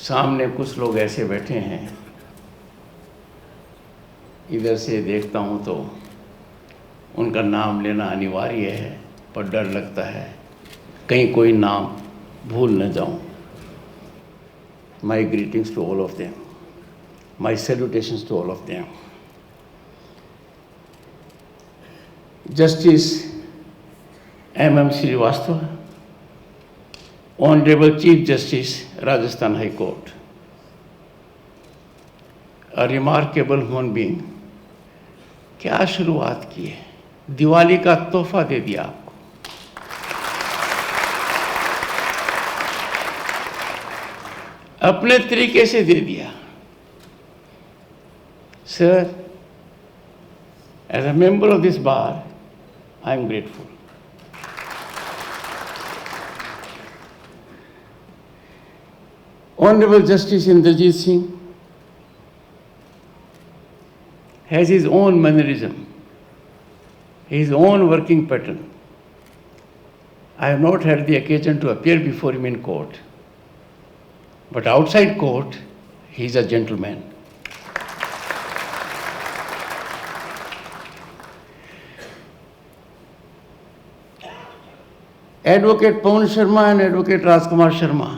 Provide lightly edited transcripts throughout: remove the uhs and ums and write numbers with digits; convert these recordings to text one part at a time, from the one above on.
सामने कुछ लोग ऐसे बैठे हैं, इधर से देखता हूँ तो उनका नाम लेना अनिवार्य है, पर डर लगता है कहीं कोई नाम भूल न जाऊँ। My greetings to all of them, my salutations to all of them. Justice M.M. Srivastava, Honorable Chief Justice, Rajasthan High Court, a remarkable human being। क्या शुरुआत की है, दिवाली का तोहफा दे दिया आपको। अपने तरीके से दे दिया। Sir, as a member of this bar, I am grateful। Honorable Justice Inderjeet Singh has his own mannerism, his own working pattern. I have not had the occasion to appear before him in court, but outside court, he is a gentleman। Advocate Pawan Sharma and Advocate Rajkumar Sharma,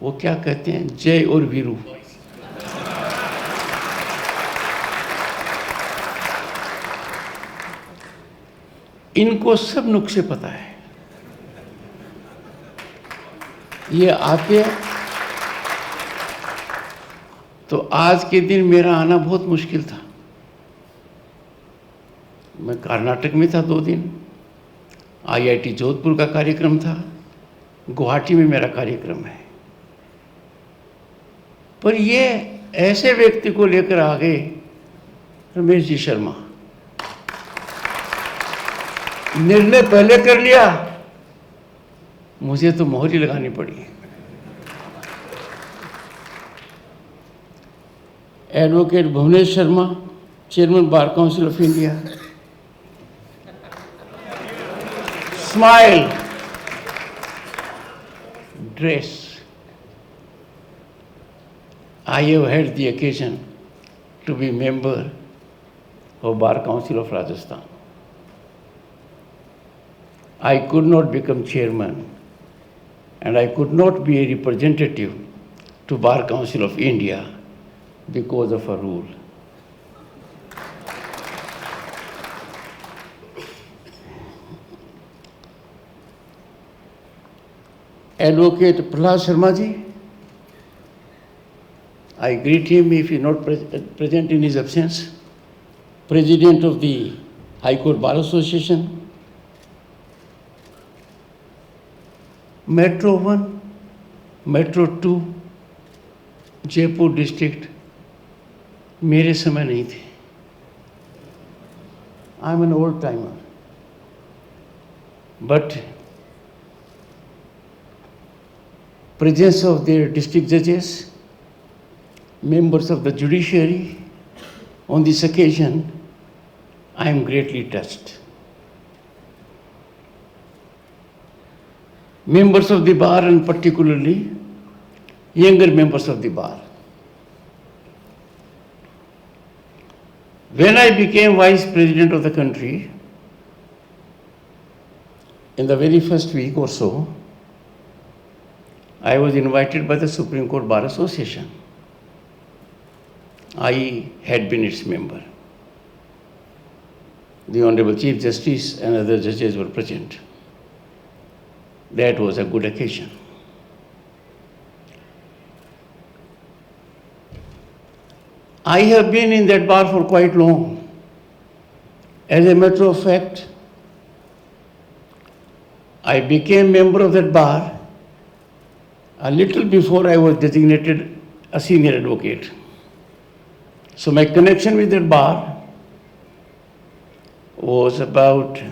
वो क्या कहते हैं, जय और वीरू। इनको सब नुक्से पता है। ये आते तो आज के दिन मेरा आना बहुत मुश्किल था। मैं कर्नाटक में था 2 दिन, IIT जोधपुर का कार्यक्रम था, गुवाहाटी में मेरा कार्यक्रम है, पर ये ऐसे व्यक्ति को लेकर आ गए, रमेश जी शर्मा। निर्णय पहले कर लिया, मुझे तो मोहर ही लगानी पड़ी। Advocate Bhuvnesh Sharma, chairman bar council of India. Smile, dress. I have had the occasion to be member of Bar Council of Rajasthan। I could not become chairman and I could not be a representative to Bar Council of India because of a rule। Advocate Prahlad Sharma ji, I greet him if he is not present in his absence, President of the High Court Bar Association। Metro 1, Metro 2, Jaipur district मेरे समय नहीं थे। I am an old timer, but presence of their district judges, members of the judiciary on this occasion, I am greatly touched। Members of the bar and particularly younger members of the bar, when I became vice president of the country, in the very first week or so, I was invited by the Supreme Court Bar Association। I had been its member। The Honorable Chief Justice and other judges were present। That was a good occasion। I have been in that bar for quite long। As a matter of fact, I became member of that bar a little before I was designated a senior advocate। So my connection with that bar was about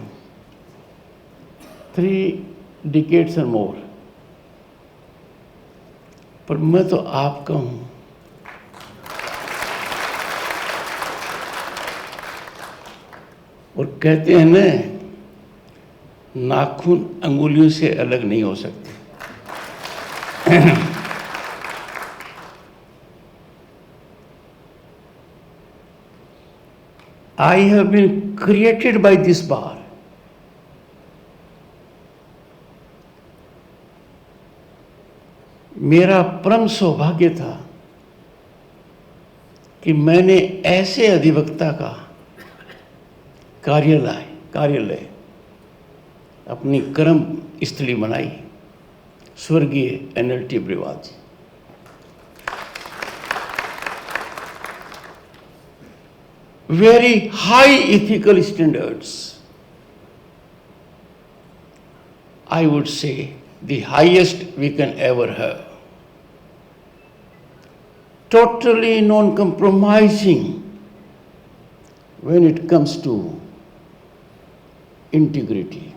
3 decades or more। पर मैं तो आपका हूँ। और कहते हैं ना, नाखून अंगुलियों से अलग नहीं हो सकते। I have been created by this bar. मेरा परम सौभाग्य था कि मैंने ऐसे अधिवक्ता का कार्यालय अपनी कर्म स्थली बनाई, स्वर्गीय NLT ब्रिवाल ji. Very high ethical standards. I would say the highest we can ever have. Totally non-compromising when it comes to integrity.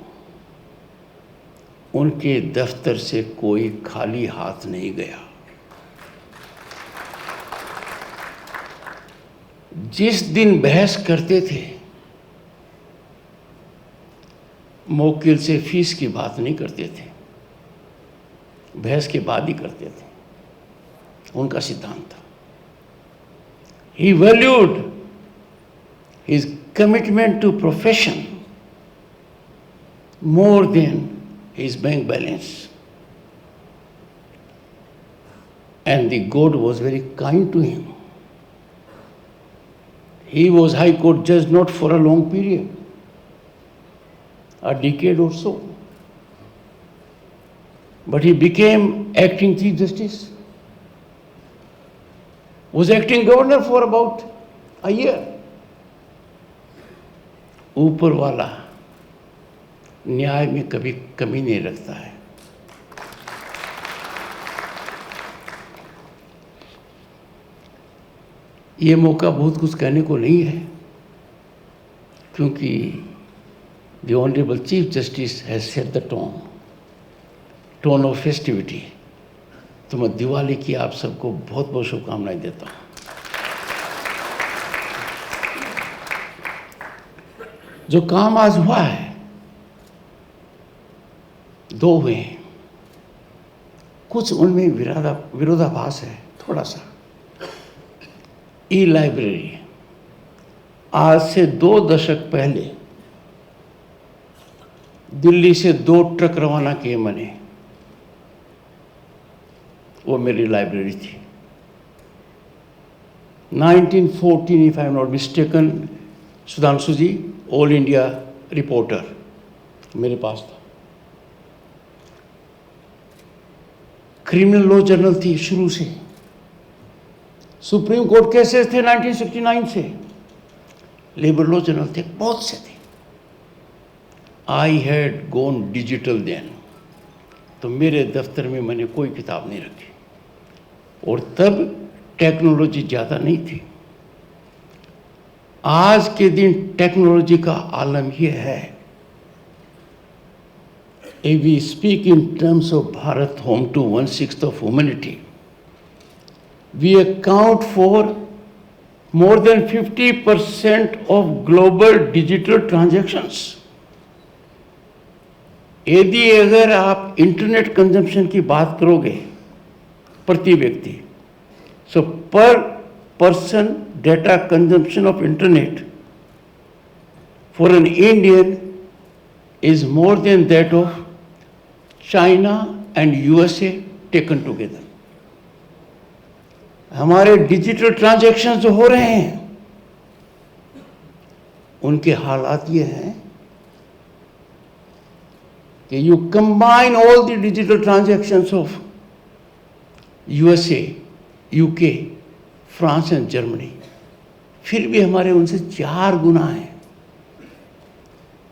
उनके दफ्तर से कोई खाली हाथ नहीं गया। जिस दिन बहस करते थे, मौकिल से फीस की बात नहीं करते थे, बहस के बाद ही करते थे। उनका सिद्धांत था। He valued his commitment to profession more than his bank balance. And the God was very kind to him. He was High Court judge not for a long period, a decade or so. But he became acting Chief Justice, was acting governor for about a year. ऊपर वाला न्याय में कभी कमी नहीं रखता है। ये मौका बहुत कुछ कहने को नहीं है, क्योंकि the Honorable Chief Justice has set the tone of festivity. तो मैं दिवाली की आप सबको बहुत बहुत शुभकामनाएं देता हूँ। जो काम आज हुआ है, दो हुए हैं, कुछ उनमें विरोधाभास है थोड़ा सा। ई-लाइब्रेरी आज से 2 दशक पहले दिल्ली से 2 ट्रक रवाना किए मैंने, वो मेरी लाइब्रेरी थी। 1914 if I am not mistaken, Sudhanshu ji all India reporter मेरे पास था। क्रिमिनल लॉ जर्नल थी शुरू से, सुप्रीम कोर्ट केसेस थे 1969 से, लेबर लॉ जर्नल थे, बहुत से थे। I had gone digital then, तो मेरे दफ्तर में मैंने कोई किताब नहीं रखी, और तब टेक्नोलॉजी ज़्यादा नहीं थी। आज के दिन टेक्नोलॉजी का आलम ये है, if we speak in terms of Bharat, home to 1/6 of humanity, we account for more than 50% of global digital transactions. यदि अगर आप इंटरनेट कंजम्पशन की बात करोगे प्रति व्यक्ति, सो पर person data consumption of internet for an Indian is more than that of China and USA taken together. हमारे डिजिटल ट्रांजैक्शन जो हो रहे हैं, उनके हालात ये हैं कि you combine all the digital transactions of USA, UK, France and Germany, फिर भी हमारे उनसे 4 गुना है।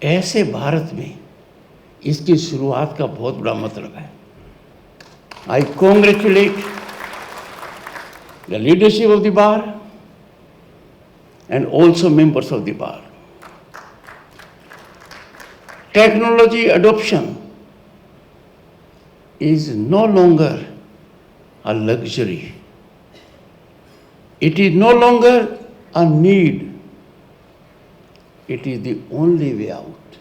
ऐसे भारत में इसकी शुरुआत का बहुत बड़ा मतलब है। I congratulate the leadership of the bar and also members of the bar. Technology adoption is no longer a luxury, it is no longer a need, it is the only way out.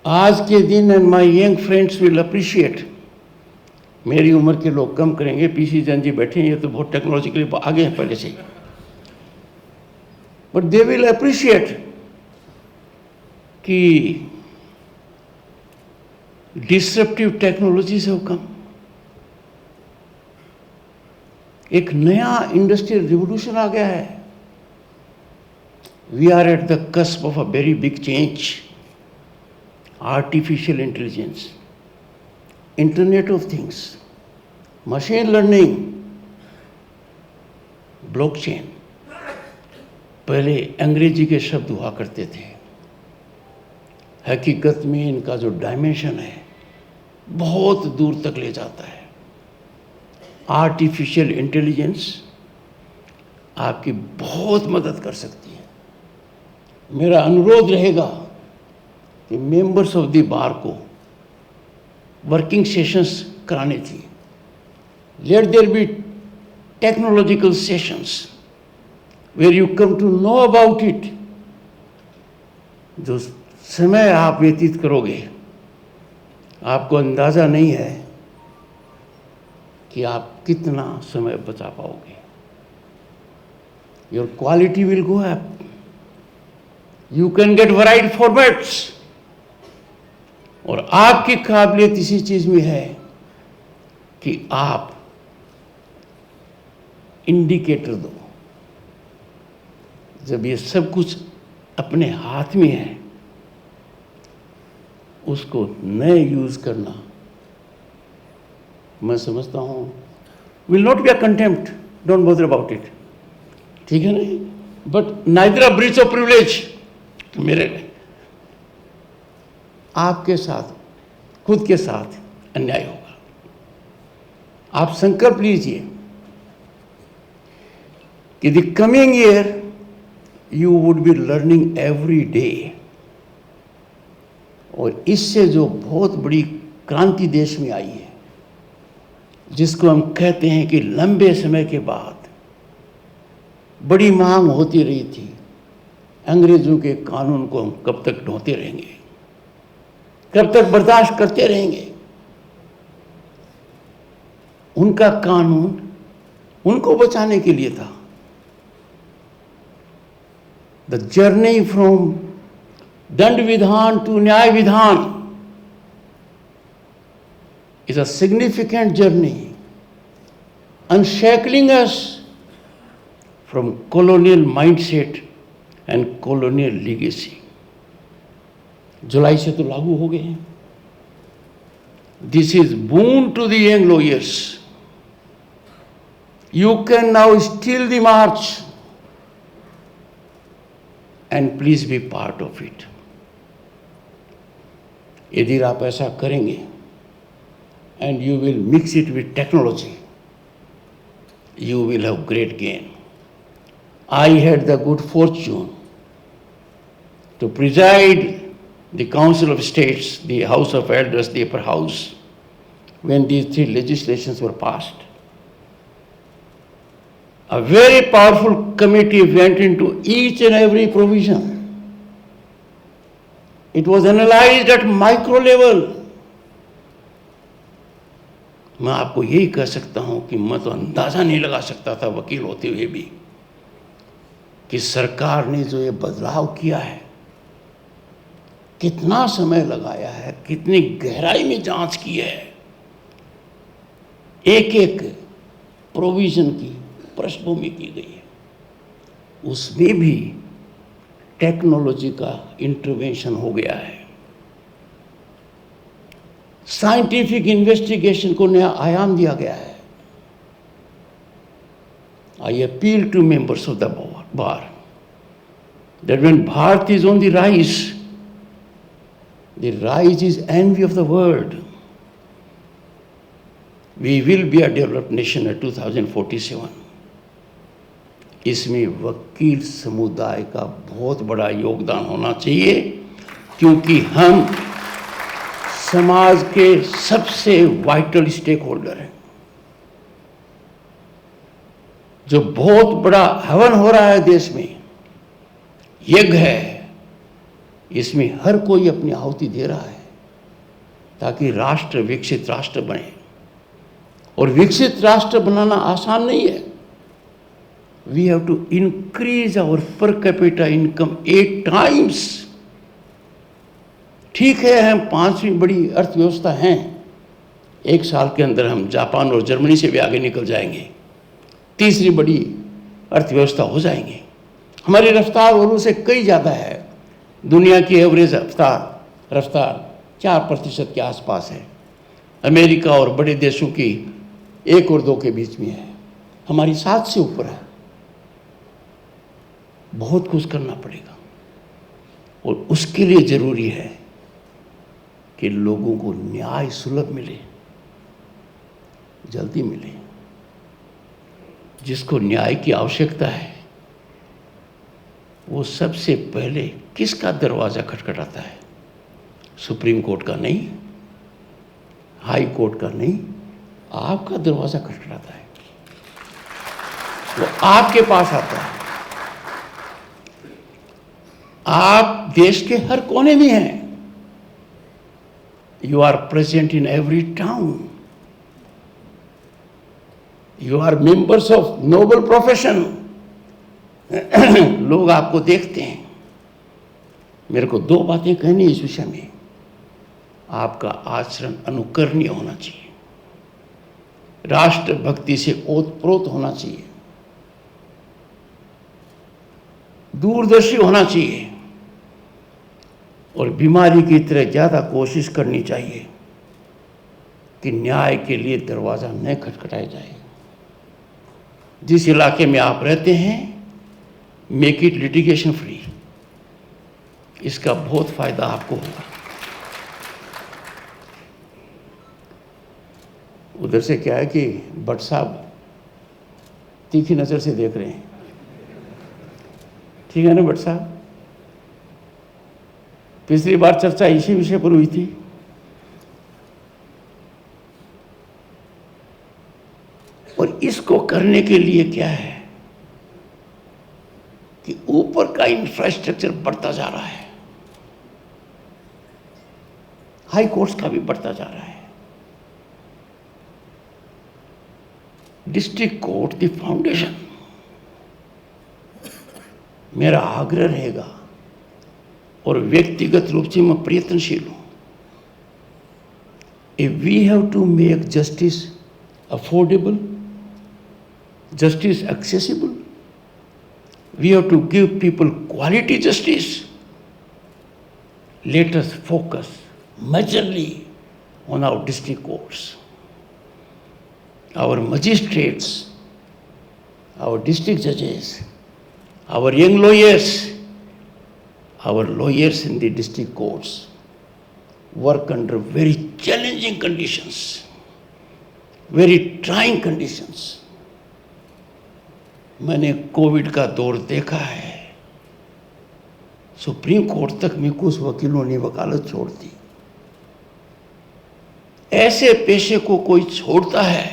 आज के दिन, and my young friends will appreciate, मेरी उम्र के लोग कम करेंगे, PC Jain ji बैठे हैं, ये तो बहुत टेक्नोलॉजिकली आगे हैं पहले से ही। but they will appreciate कि disruptive technologies have come. एक नया इंडस्ट्रियल रिवोल्यूशन आ गया है. We are at the cusp of a very big change. Artificial intelligence, Internet of Things, machine learning, blockchain. पहले अंग्रेजी के शब्द हुआ करते थे. हकीकत में इनका जो डायमेंशन है बहुत दूर तक ले जाता है. आर्टिफिशियल इंटेलिजेंस आपकी बहुत मदद कर सकती है. मेरा अनुरोध रहेगा कि मेंबर्स ऑफ द बार को वर्किंग सेशंस कराने चाहिए. Let there be technological sessions where you come to know about it. जो समय आप व्यतीत करोगे आपको अंदाज़ा नहीं है कि आप कितना समय बचा पाओगे. Your quality will go up. You can get varied formats. और आपकी काबिलियत इसी चीज में है कि आप इंडिकेटर दो. जब ये सब कुछ अपने हाथ में है उसको नए यूज करना मैं समझता हूं will not be a contempt. Don't bother about it. ठीक है नहीं, but neither a breach of privilege. मेरे आपके साथ खुद के साथ अन्याय होगा. आप संकल्प लीजिए कि the coming year you would be learning every day. और इससे जो बहुत बड़ी क्रांति देश में आई है जिसको हम कहते हैं कि लंबे समय के बाद बड़ी मांग होती रही थी. अंग्रेजों के कानून को हम कब तक ढोते रहेंगे, कब तक बर्दाश्त करते रहेंगे. उनका कानून उनको बचाने के लिए था. द जर्नी फ्रॉम दंड विधान टू न्याय विधान is a significant journey, unshackling us from colonial mindset and colonial legacy. जुलाई से तो लागू हो गए हैं. This is boon to the young lawyers. You can now still the march and please be part of it. यदि आप ऐसा करेंगे and you will mix it with technology, you will have great gain. I had the good fortune to preside the Council of States, the House of Elders, the Upper House, when these three legislations were passed. A very powerful committee went into each and every provision. It was analyzed at micro level. मैं आपको यही कह सकता हूं कि मैं तो अंदाजा नहीं लगा सकता था वकील होते हुए भी कि सरकार ने जो ये बदलाव किया है, कितना समय लगाया है, कितनी गहराई में जांच की है, एक एक प्रोविजन की पृष्ठभूमि की गई है. उसमें भी टेक्नोलॉजी का इंटरवेंशन हो गया है. साइंटिफिक इन्वेस्टिगेशन को नया आयाम दिया गया है. I appeal to members of the bar that when Bharat is on the rise is envy of the world. We will be a developed nation at 2047. इसमें वकील समुदाय का बहुत बड़ा योगदान होना चाहिए क्योंकि हम समाज के सबसे वाइटल स्टेक होल्डर हैं. जो बहुत बड़ा हवन हो रहा है देश में, यज्ञ है, इसमें हर कोई अपनी आहुति दे रहा है ताकि राष्ट्र विकसित राष्ट्र बने. और विकसित राष्ट्र बनाना आसान नहीं है. we have to increase our per capita income 8 times. ठीक है, हम 5वीं बड़ी अर्थव्यवस्था हैं, 1 साल के अंदर हम जापान और जर्मनी से भी आगे निकल जाएंगे, 3री बड़ी अर्थव्यवस्था हो जाएंगे। हमारी रफ्तार और उनसे कई ज़्यादा है। दुनिया की एवरेज रफ्तार 4% के आसपास है। अमेरिका और बड़े देशों की 1 और 2 के बीच में है, हमारी 7 से ऊपर है। बहुत कुछ करना पड़ेगा और उसके लिए ज़रूरी है कि लोगों को न्याय सुलभ मिले, जल्दी मिले। जिसको न्याय की आवश्यकता है वो सबसे पहले किसका दरवाज़ा खटखटाता है? सुप्रीम कोर्ट का नहीं, हाई कोर्ट का नहीं, आपका दरवाज़ा खटखटाता है। वो आपके पास आता है। आप देश के हर कोने में हैं। You are present in every town. You are members of noble profession. लोग आपको देखते हैं। मेरे को 2 बातें कहनी इस विषय में। आपका आचरण अनुकरणीय होना चाहिए, राष्ट्रभक्ति से ओतप्रोत होना चाहिए, दूरदर्शी होना चाहिए और बीमारी की तरह ज़्यादा कोशिश करनी चाहिए कि न्याय के लिए दरवाज़ा न खटखटाया जाए। जिस इलाके में आप रहते हैं, मेक इट लिटिगेशन फ्री। इसका बहुत फ़ायदा आपको होगा। उधर से क्या है कि भट्ट साहब तीखी नज़र से देख रहे हैं। ठीक है ना भट्ट साहब? पिछली बार चर्चा इसी विषय पर हुई थी। और इसको करने के लिए क्या है कि ऊपर का इंफ्रास्ट्रक्चर बढ़ता जा रहा है, हाई कोर्ट्स का भी बढ़ता जा रहा है। District court the foundation. मेरा आग्रह रहेगा और व्यक्तिगत रूप से मैं प्रयत्नशील हूं। If we have to make justice affordable, justice accessible, we have to give people quality justice. Let us focus majorly on our district courts, our magistrates, our district judges, our young lawyers. Our lawyers in the district courts work under very challenging conditions, very trying conditions. मैंने Covid का दौर देखा है। Supreme court तक में कुछ वकीलों ने वकालत छोड़ दी। ऐसे पेशे को कोई छोड़ता है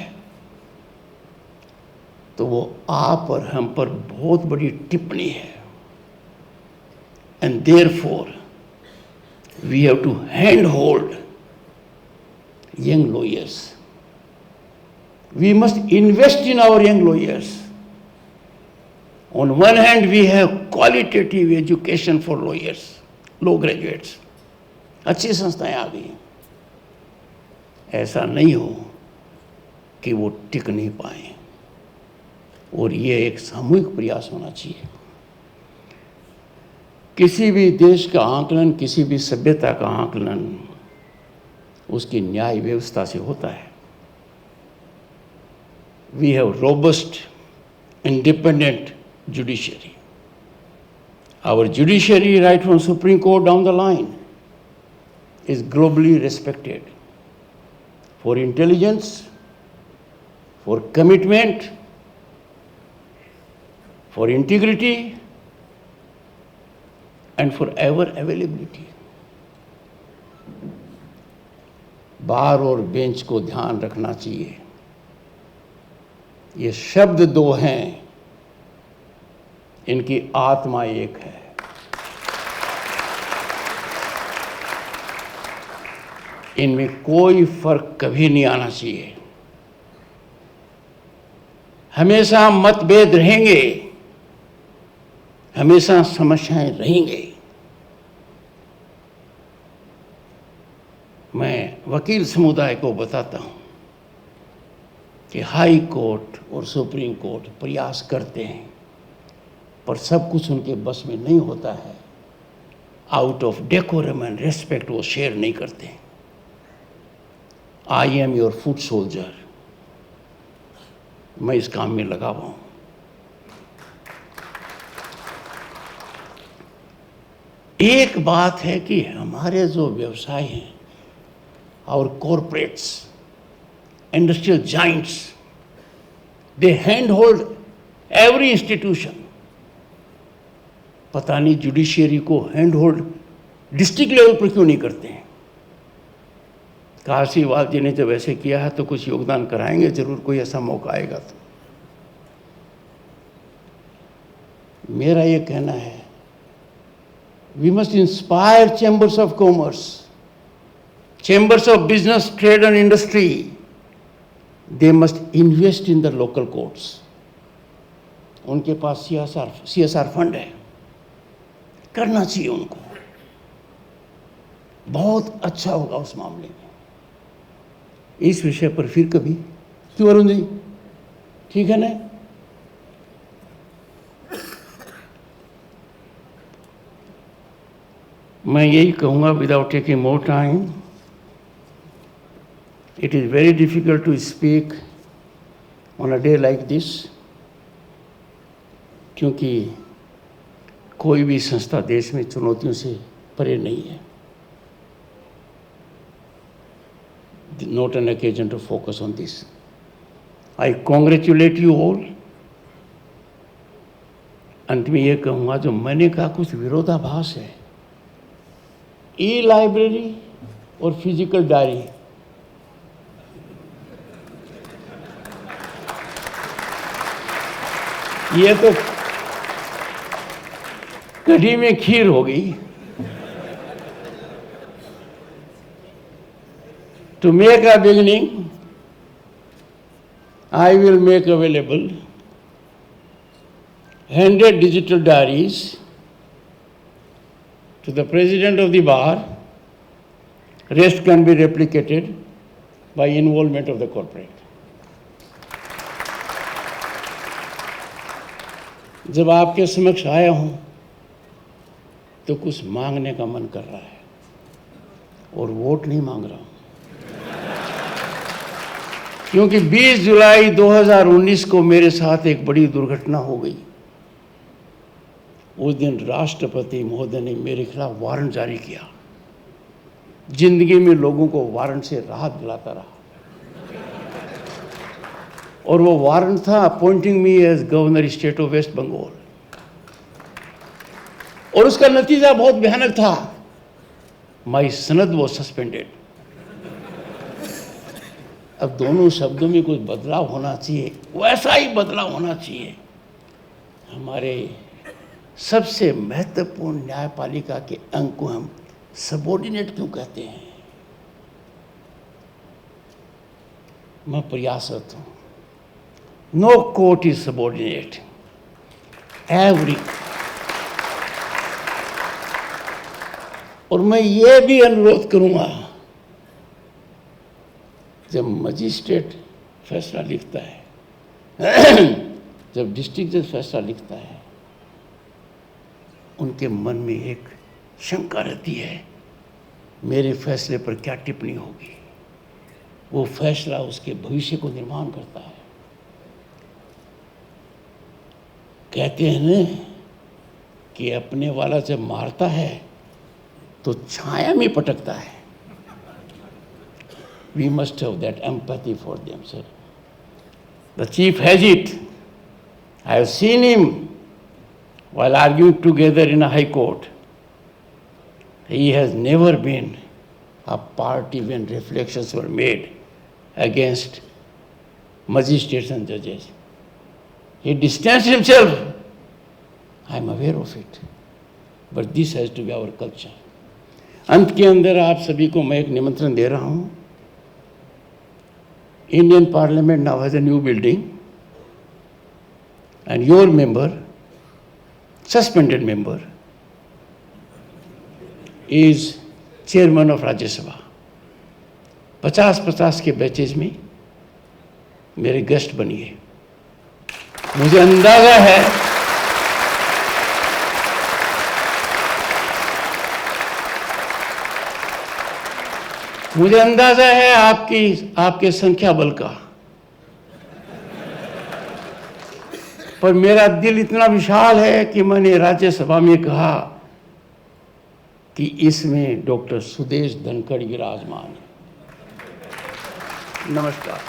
तो वो आप और हम पर बहुत बड़ी टिप्पणी है। And therefore, we have to handhold young lawyers. We must invest in our young lawyers. On one hand, we have qualitative education for lawyers, law graduates. अच्छी संस्थाएं आ गई। ऐसा नहीं हो कि वो टिक नहीं पाए। और ये एक सामूहिक प्रयास होना चाहिए। किसी भी देश का आकलन, किसी भी सभ्यता का आकलन उसकी न्याय व्यवस्था से होता है। We have robust, independent judiciary. Our judiciary, right from Supreme Court down the line, is globally respected for intelligence, for commitment, for integrity, and for ever availability. बार और बेंच को ध्यान रखना चाहिए। ये शब्द 2 हैं, इनकी आत्मा एक है। इनमें कोई फर्क कभी नहीं आना चाहिए। हमेशा मतभेद रहेंगे, हमेशा समस्याएं रहेंगे। मैं वकील समुदाय को बताता हूं कि हाई कोर्ट और सुप्रीम कोर्ट प्रयास करते हैं, पर सब कुछ उनके बस में नहीं होता है। Out of decorum and respect वो शेयर नहीं करते। I am your foot soldier, मैं इस काम में लगा हुआ हूं। एक बात है कि हमारे जो व्यवसाय हैं और कॉरपोरेट्स, इंडस्ट्रियल जाइंट्स, दे हैंड होल्ड एवरी इंस्टीट्यूशन। पता नहीं जुडिशियरी को हैंड होल्ड डिस्ट्रिक्ट लेवल पर क्यों नहीं करते हैं। काशीवाल जी ने जब ऐसे किया है तो कुछ योगदान कराएंगे जरूर, कोई ऐसा मौका आएगा तो। मेरा ये कहना है, we must inspire chambers of commerce, chambers of business, trade and industry. They must invest in the local courts. उनके पास CSR फंड है, करना चाहिए उनको, बहुत अच्छा होगा उस मामले में। इस विषय पर फिर कभी, क्यों अरुण जी, ठीक है ना? मैं यही कहूँगा without taking more time, it is very difficult to speak on a day like this, क्योंकि कोई भी संस्था देश में चुनौतियों से परे नहीं है। Not an occasion to focus on this. I congratulate you all. अंत में ये कहूँगा, जो मैंने कहा कुछ विरोधाभास है, ई लाइब्रेरी और फिजिकल डायरी, ये तो कढ़ी में खीर हो गई। To make a beginning, I will make available 100 digital diaries to the President of the Bar. Rest can be replicated by involvement of the corporate. जब आपके समक्ष आया हूं तो कुछ मांगने का मन कर रहा है, और वोट नहीं मांग रहा हूं, क्योंकि 20 जुलाई 2019 को मेरे साथ एक बड़ी दुर्घटना हो गई। उस दिन राष्ट्रपति महोदय ने मेरे खिलाफ वारंट जारी किया। जिंदगी में लोगों को वारंट से राहत दिलाता रहा, और वो वारंट था appointing me as governor state of West Bengal, और उसका नतीजा बहुत भयानक था। माई सनद वो सस्पेंडेड। अब दोनों शब्दों में कुछ बदलाव होना चाहिए, वैसा ही बदलाव होना चाहिए। हमारे सबसे महत्वपूर्ण न्यायपालिका के अंग को हम सबॉर्डिनेट क्यों कहते हैं? मैं प्रयासरत हूं। No court is subordinate, every. और मैं ये भी अनुरोध करूंगा, जब मजिस्ट्रेट फैसला लिखता है, जब डिस्ट्रिक्ट जज फैसला लिखता है, उनके मन में एक शंका रहती है, मेरे फैसले पर क्या टिप्पणी होगी। वो फैसला उसके भविष्य को निर्माण करता है। कहते हैं न कि अपने वाला जब मारता है तो छाया में पटकता है। We must have that empathy for them, sir. The chief has it. I have seen him while arguing together in a high court. He has never been a party when reflections were made against magistrates and judges. He distanced himself. I am aware of it. But this has to be our culture. अंत के अंदर आप सभी को मैं एक निमंत्रण दे रहा हूं। Indian Parliament now has a new building. and your member, suspended member, is chairman of राज्य सभा। 50-50 के बैचेज में मेरे गेस्ट बनिए। मुझे अंदाजा है आपके संख्या बल का, पर मेरा दिल इतना विशाल है कि मैंने राज्यसभा में कहा कि इसमें डॉक्टर सुदेश धनखड़ विराजमान है। नमस्कार।